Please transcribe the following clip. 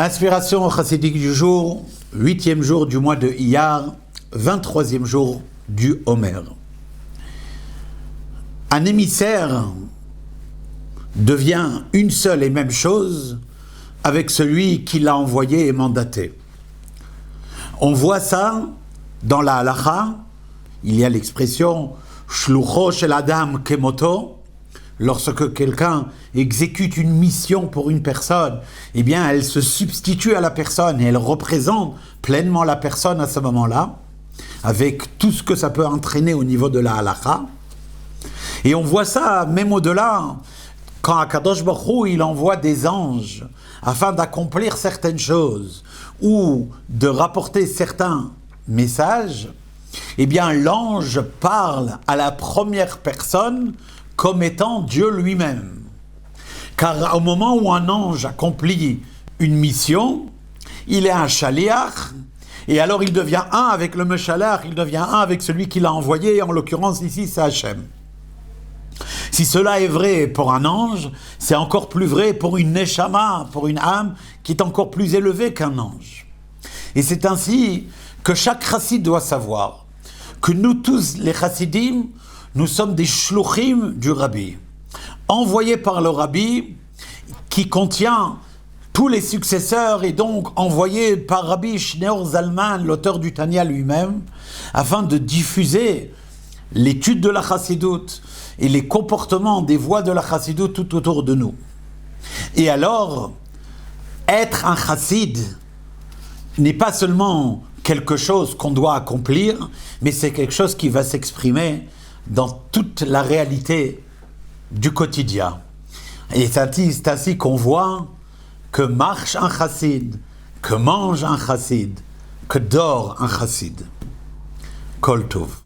Inspiration chassidique du jour, 8e jour du mois de Iyar, 23e jour du Homer. Un émissaire devient une seule et même chose avec celui qui l'a envoyé et mandaté. On voit ça dans la halacha, il y a l'expression shlucho shel adam kemoto. Lorsque quelqu'un exécute une mission pour une personne, eh bien, elle se substitue à la personne et elle représente pleinement la personne à ce moment-là, avec tout ce que ça peut entraîner au niveau de la halakha. Et on voit ça même au-delà, quand Akadosh Baruch Hu, il envoie des anges afin d'accomplir certaines choses ou de rapporter certains messages, eh bien, l'ange parle à la première personne comme étant Dieu lui-même. Car au moment où un ange accomplit une mission, il est un shaliach, et alors il devient un avec le meshalach, il devient un avec celui qui l'a envoyé, et en l'occurrence ici c'est Hachem. Si cela est vrai pour un ange, c'est encore plus vrai pour une neshama, pour une âme qui est encore plus élevée qu'un ange. Et c'est ainsi que chaque chassid doit savoir que nous tous, les chassidim, nous sommes des shluchim du Rabbi, envoyés par le Rabbi, qui contient tous les successeurs et donc envoyés par Rabbi Shneor Zalman, l'auteur du Tanya lui-même, afin de diffuser l'étude de la chassidoute et les comportements des voies de la chassidoute tout autour de nous. Et alors, être un chassid n'est pas seulement quelque chose qu'on doit accomplir, mais c'est quelque chose qui va s'exprimer dans toute la réalité du quotidien. Et c'est ainsi qu'on voit que marche un chassid, que mange un chassid, que dort un chassid. Kol Tov.